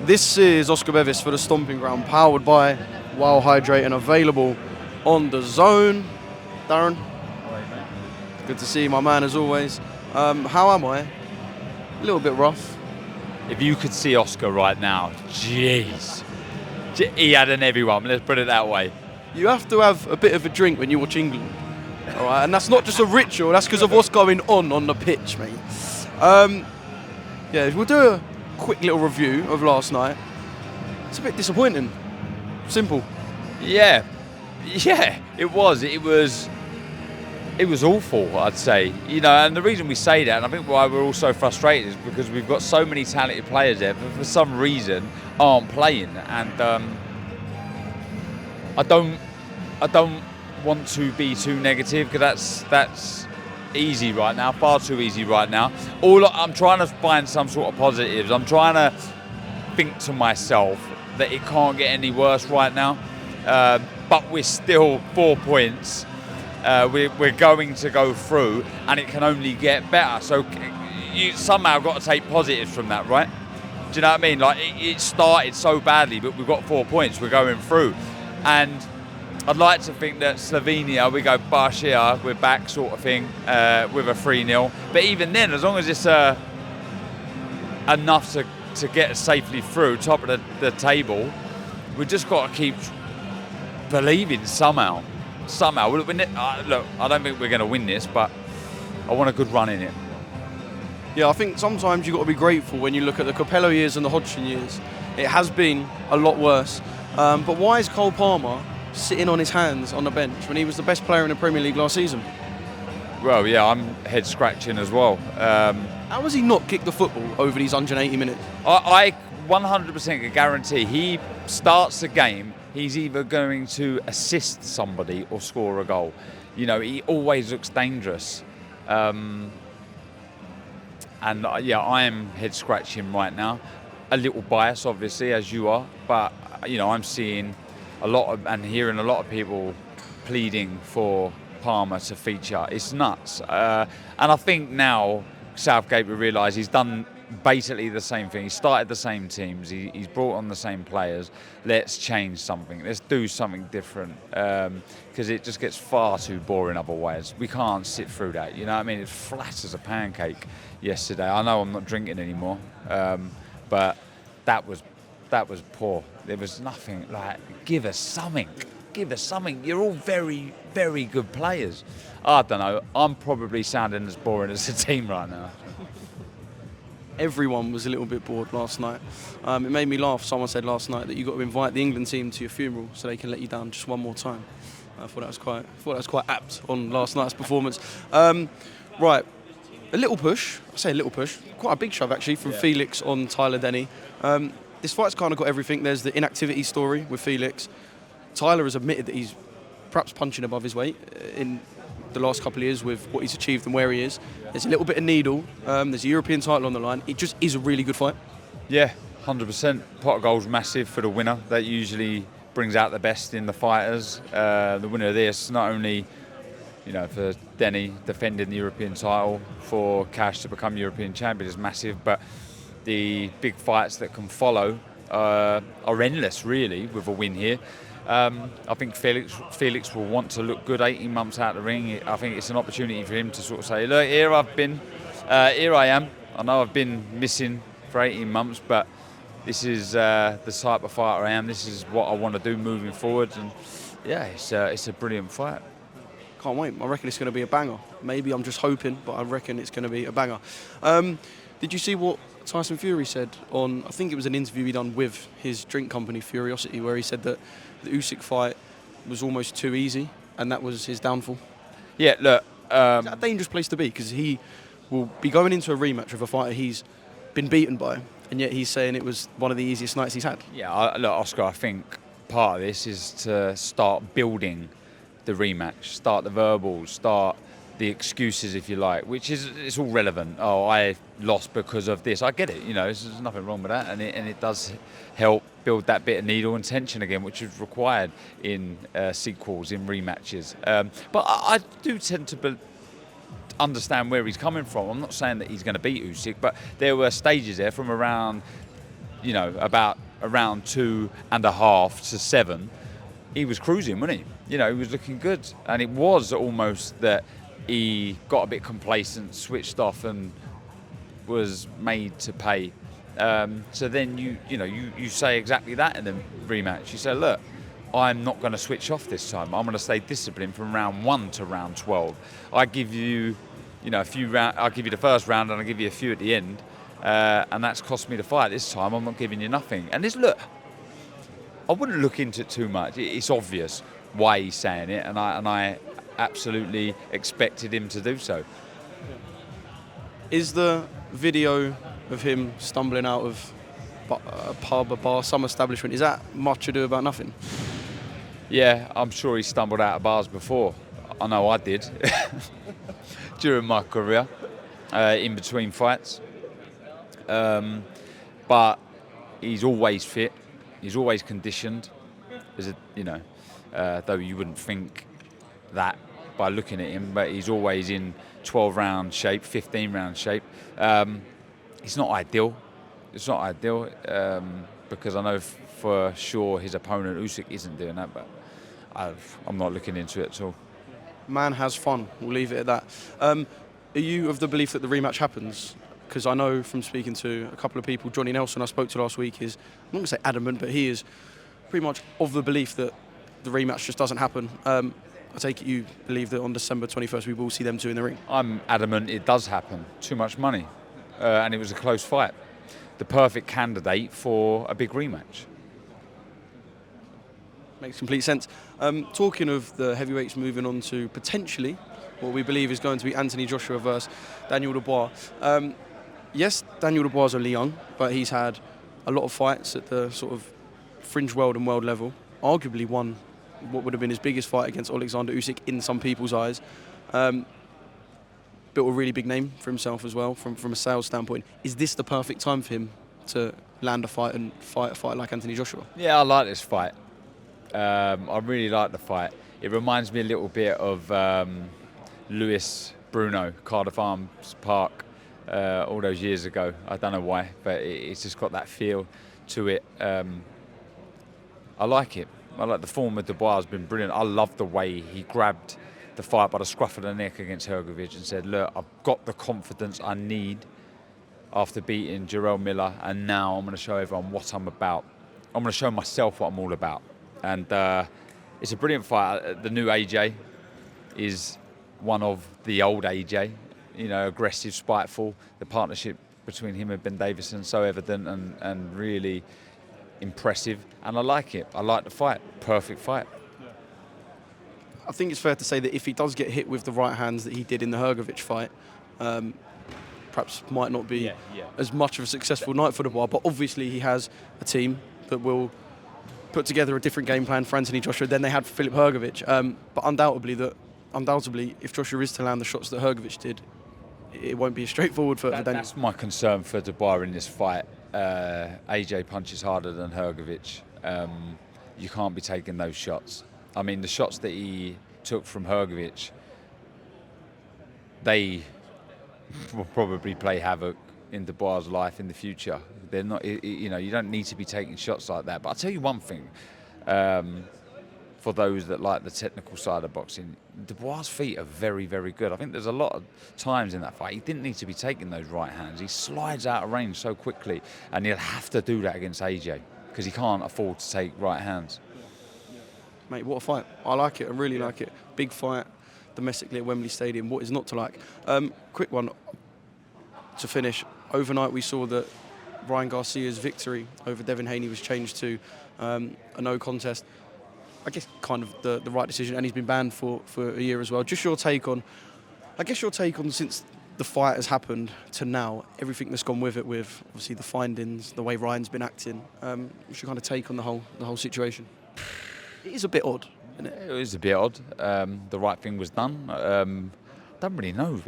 This is Oscar Bevis for the Stomping Ground, powered by Wow Hydrate and available on DAZN. Darren, good to see you, my man, as always. How am I? A little bit rough. If you could see Oscar right now, jeez. He had an everyone, let's put it that way. You have to have a bit of a drink when you watch England. All right, and that's not just a ritual, that's because of what's going on the pitch, mate. Yeah, we'll do a quick little review of last night. It's a bit disappointing. Simple. Yeah, it was awful, I'd say. You know, and the reason we say that, and I think why we're all so frustrated, is because we've got so many talented players there, but for some reason aren't playing. And I don't want to be too negative, because that's easy right now, far too easy right now. I'm trying to find some sort of positives. I'm trying to think to myself that it can't get any worse right now. But we're still 4 points. We're going to go through, and it can only get better. So you somehow got to take positives from that, right? Do you know what I mean? Like, it started so badly, but we've got 4 points. We're going through, and I'd like to think that Slovenia, we go bash here, we're back, sort of thing, with a 3-0. But even then, as long as it's enough to get us safely through, top of the table, we've just got to keep believing somehow. Look, I don't think we're going to win this, but I want a good run in it. Yeah, I think sometimes you've got to be grateful when you look at the Capello years and the Hodgson years. It has been a lot worse. But why is Cole Palmer sitting on his hands on the bench when he was the best player in the Premier League last season? Well, yeah, I'm head scratching as well. How has he not kicked the football over these 180 minutes? I 100% can guarantee he starts the game, he's either going to assist somebody or score a goal. You know, he always looks dangerous. And yeah, I am head scratching right now. A little bias, obviously, as you are, but you know, I'm seeing a lot of and hearing a lot of people pleading for Palmer to feature. It's nuts. And I think now Southgate will realise he's done basically the same thing. He started the same teams. He's brought on the same players. Let's change something. Let's do something different, because it just gets far too boring otherwise. We can't sit through that. You know what I mean? It's flat as a pancake yesterday. I know I'm not drinking anymore, but that was poor. There was nothing like, give us something. Give us something. You're all very, very good players. I don't know. I'm probably sounding as boring as the team right now. Everyone was a little bit bored last night. It made me laugh. Someone said last night that you got to invite the England team to your funeral so they can let you down just one more time. I thought that was quite apt on last night's performance. Right, a little push. I say a little push. Quite a big shove actually from Felix on Tyler Denny. This fight's kind of got everything. There's the inactivity story with Felix. Tyler has admitted that he's perhaps punching above his weight in the last couple of years with what he's achieved and where he is. There's a little bit of needle. There's a European title on the line. It just is a really good fight. Yeah, 100%. Pot of gold's massive for the winner. That usually brings out the best in the fighters. The winner of this, not only, you know, for Denny defending the European title, for Cash to become European champion is massive, but the big fights that can follow are endless, really, with a win here. I think Felix will want to look good 18 months out of the ring. I think it's an opportunity for him to sort of say, look, here I've been, here I am. I know I've been missing for 18 months, but this is the type of fighter I am. This is what I want to do moving forward. And yeah, it's a brilliant fight. Can't wait. I reckon it's going to be a banger. Maybe I'm just hoping, but I reckon it's going to be a banger. Did you see what Tyson Fury said on, I think it was an interview he done with his drink company, Furiosity, where he said that the Usyk fight was almost too easy, and that was his downfall? Yeah, look. Is that a dangerous place to be? Because he will be going into a rematch with a fighter he's been beaten by, and yet he's saying it was one of the easiest nights he's had. Yeah, look, Oscar, I think part of this is to start building the rematch, start the verbals, start the excuses, if you like, which is, it's all relevant. Oh, I lost because of this. I get it, you know, there's nothing wrong with that, and it does help build that bit of needle and tension again, which is required in sequels, in rematches. But I do tend to understand where he's coming from. I'm not saying that he's going to beat Usyk, but there were stages there from around about around 2.5 to 7, he was cruising, wasn't he? He was looking good. And it was almost that he got a bit complacent, switched off, and was made to pay. So then you say exactly that in the rematch. You say, look, I'm not going to switch off this time. I'm going to stay disciplined from round 1 to round 12. I give you, a few rounds. I'll give you the first round, and I'll give you a few at the end. And that's cost me the fight. This time, I'm not giving you nothing. And look, I wouldn't look into it too much. It's obvious why he's saying it, and I absolutely expected him to do so. Is the video of him stumbling out of a pub, a bar, some establishment, is that much ado about nothing? Yeah, I'm sure he stumbled out of bars before. I know I did during my career, in between fights. But he's always fit. He's always conditioned. Though you wouldn't think that by looking at him, but he's always in 12-round shape, 15-round shape. It's not ideal. It's not ideal because I know for sure his opponent Usyk isn't doing that, but I'm not looking into it at all. Man has fun. We'll leave it at that. Are you of the belief that the rematch happens? Because I know from speaking to a couple of people, Johnny Nelson I spoke to last week is, I'm not going to say adamant, but he is pretty much of the belief that the rematch just doesn't happen. I take it you believe that on December 21st we will see them two in the ring? I'm adamant it does happen. Too much money. And it was a close fight. The perfect candidate for a big rematch. Makes complete sense. Talking of the heavyweights moving on to potentially what we believe is going to be Anthony Joshua versus Daniel Dubois. Yes, Daniel Dubois is only young, but he's had a lot of fights at the sort of fringe world and world level. Arguably won what would have been his biggest fight against Alexander Usyk in some people's eyes. Built a really big name for himself as well from a sales standpoint. Is this the perfect time for him to land a fight and fight a fight like Anthony Joshua? Yeah, I like this fight. I really like the fight. It reminds me a little bit of Lewis Bruno, Cardiff Arms Park, all those years ago. I don't know why, but it's just got that feel to it. I like it. I like the form of Dubois has been brilliant. I love the way he grabbed the fight by the scruff of the neck against Hrgović and said, look, I've got the confidence I need after beating Jarrell Miller, and now I'm going to show everyone what I'm about. I'm going to show myself what I'm all about. And it's a brilliant fight. The new AJ is one of the old AJ, aggressive, spiteful. The partnership between him and Ben Davison is so evident and really impressive. And I like it. I like the fight. Perfect fight. I think it's fair to say that if he does get hit with the right hands that he did in the Hrgović fight, perhaps might not be as much of a successful night for Dubois. But obviously he has a team that will put together a different game plan for Anthony Joshua than they had for Filip Hrgović. But undoubtedly, if Joshua is to land the shots that Hrgović did, it won't be straightforward for Daniel. That's my concern for Dubois in this fight. AJ punches harder than Hrgović. You can't be taking those shots. I mean, the shots that he took from Hrgović, they will probably play havoc in Dubois' life in the future. They're not, you don't need to be taking shots like that. But I'll tell you one thing, for those that like the technical side of boxing, Dubois' feet are very, very good. I think there's a lot of times in that fight he didn't need to be taking those right hands. He slides out of range so quickly, and he'll have to do that against AJ because he can't afford to take right hands. Mate, what a fight. I like it. I really like it. Big fight domestically at Wembley Stadium. What is not to like? Quick one to finish. Overnight we saw that Ryan Garcia's victory over Devin Haney was changed to a no contest. I guess kind of the right decision, and he's been banned for a year as well. Just your take on since the fight has happened to now, everything that's gone with it, with obviously the findings, the way Ryan's been acting. What's your kind of take on the whole situation? It is a bit odd, isn't it? It is a bit odd. The right thing was done. Don't really know.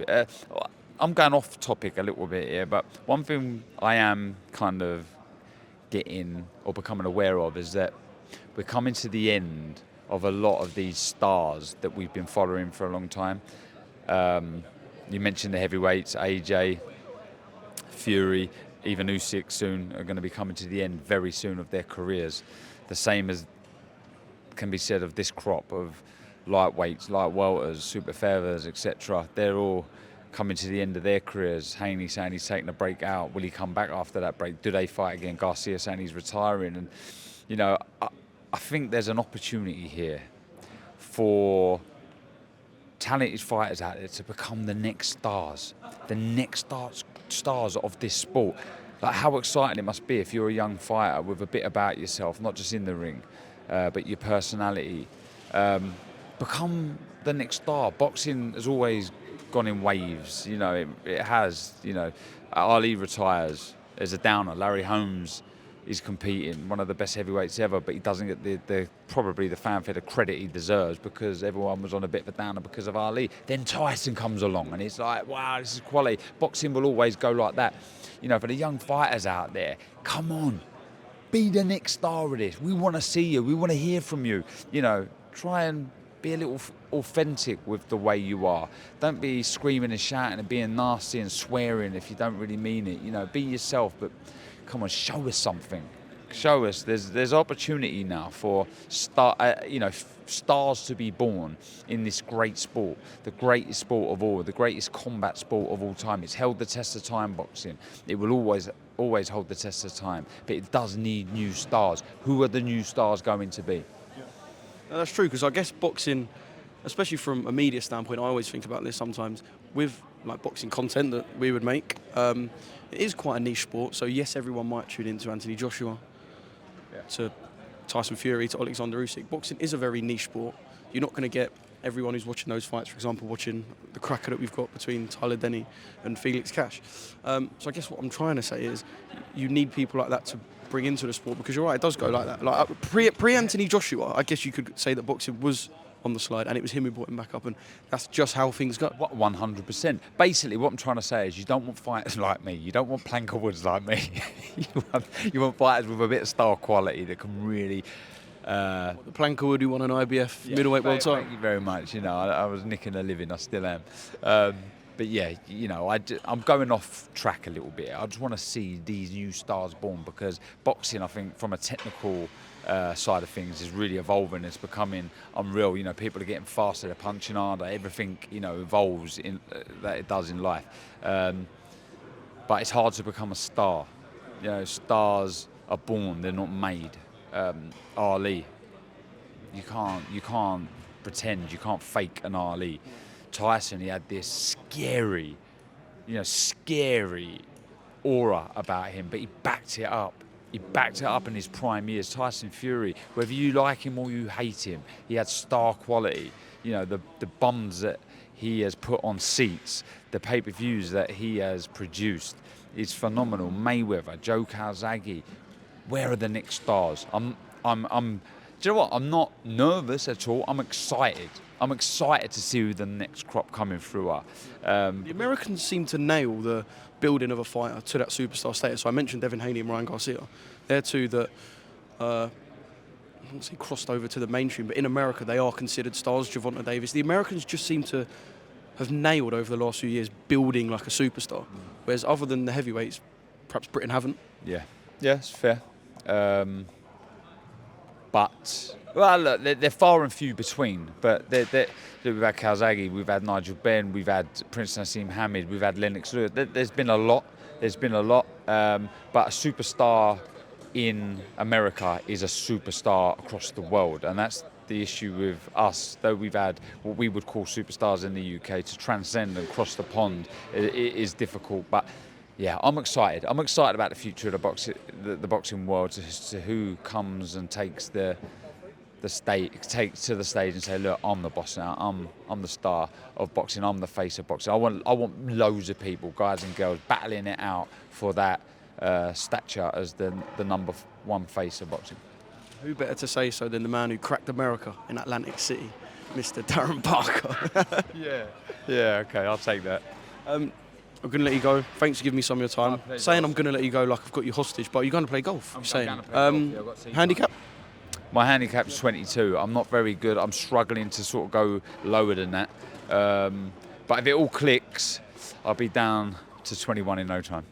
I'm going off topic a little bit here, but one thing I am kind of getting or becoming aware of is that we're coming to the end of a lot of these stars that we've been following for a long time. You mentioned the heavyweights, AJ, Fury. even Usyk soon are going to be coming to the end very soon of their careers. The same as can be said of this crop of lightweights, light welters, super feathers, etc. They're all coming to the end of their careers. Haney saying he's taking a break out. Will he come back after that break? Do they fight again? Garcia saying he's retiring. And, you know, I think there's an opportunity here for talented fighters out there to become the next stars, stars of this sport. Like, how exciting it must be if you're a young fighter with a bit about yourself, not just in the ring, but your personality. Become the next star. Boxing has always gone in waves, you know, it has, you know. Ali retires, there's a downer. Larry Holmes is competing, one of the best heavyweights ever, but he doesn't get probably the fanfare, the credit he deserves, because everyone was on a bit of a downer because of Ali. Then Tyson comes along and it's like, wow, this is quality. Boxing will always go like that. You know, for the young fighters out there, come on, be the next star of this. We want to see you, we want to hear from you. You know, try and be a little authentic with the way you are. Don't be screaming and shouting and being nasty and swearing if you don't really mean it. You know, be yourself, but come on, show us something. Show us. There's opportunity now for stars to be born in this great sport, the greatest sport of all, the greatest combat sport of all time. It's held the test of time, boxing. It will always hold the test of time, but it does need new stars. Who are the new stars going to be? No, that's true, because I guess boxing, especially from a media standpoint, I always think about this sometimes, with like boxing content that we would make, it is quite a niche sport. So yes, everyone might tune into Anthony Joshua, to Tyson Fury, to Alexander Usyk. Boxing is a very niche sport. You're not going to get everyone who's watching those fights, for example, watching the cracker that we've got between Tyler Denny and Felix Cash. So I guess what I'm trying to say is you need people like that to bring into the sport, because you're right, it does go like that. Like pre-Anthony Joshua, I guess you could say that boxing was on the slide and it was him who brought him back up, and that's just how things go. 100%. Basically, what I'm trying to say is you don't want fighters like me. You don't want planker woods like me. you want fighters with a bit of star quality that can really... The Plankerwood who won an IBF middleweight world title. Thank you very much. You know, I was nicking a living. I still am. But yeah, you know, I'm going off track a little bit. I just want to see these new stars born, because boxing, I think, from a technical side of things, is really evolving. It's becoming unreal. You know, people are getting faster, they're punching harder. Everything, you know, evolves in that it does in life. But it's hard to become a star. You know, stars are born; they're not made. Ali, you can't pretend. You can't fake an Ali. Tyson, he had this scary aura about him, but he backed it up. He backed it up in his prime years. Tyson Fury, whether you like him or you hate him, he had star quality. You know, the bums that he has put on seats, the pay-per-views that he has produced is phenomenal. Mayweather, Joe Calzaghe, where are the next stars? Do you know what? I'm not nervous at all. I'm excited. I'm excited to see who the next crop coming through are. The Americans seem to nail the building of a fighter to that superstar status. So I mentioned Devin Haney and Ryan Garcia. They're two that, I won't say crossed over to the mainstream, but in America they are considered stars. Gervonta Davis. The Americans just seem to have nailed over the last few years building like a superstar. Whereas other than the heavyweights, perhaps Britain haven't. Yeah, it's fair. But, well, look, they're far and few between. But we've had Calzaghe, we've had Nigel Benn, we've had Prince Nassim Hamid, we've had Lennox Lewis. There's been a lot. But a superstar in America is a superstar across the world. And that's the issue with us. Though we've had what we would call superstars in the UK, to transcend and cross the pond, it is difficult. But yeah, I'm excited. I'm excited about the future of the boxing world, to who comes and takes the stage and say, look, I'm the boss now. I'm the star of boxing. I'm the face of boxing. I want loads of people, guys and girls, battling it out for that stature as the number one face of boxing. Who better to say so than the man who cracked America in Atlantic City, Mr. Darren Barker? Yeah. Okay, I'll take that. I'm going to let you go. Thanks for giving me some of your time. Saying I'm going to let you go like I've got you hostage, but you're going to play golf. I'm saying. going to play golf. Yeah, handicap? My handicap is 22. I'm not very good. I'm struggling to sort of go lower than that. But if it all clicks, I'll be down to 21 in no time.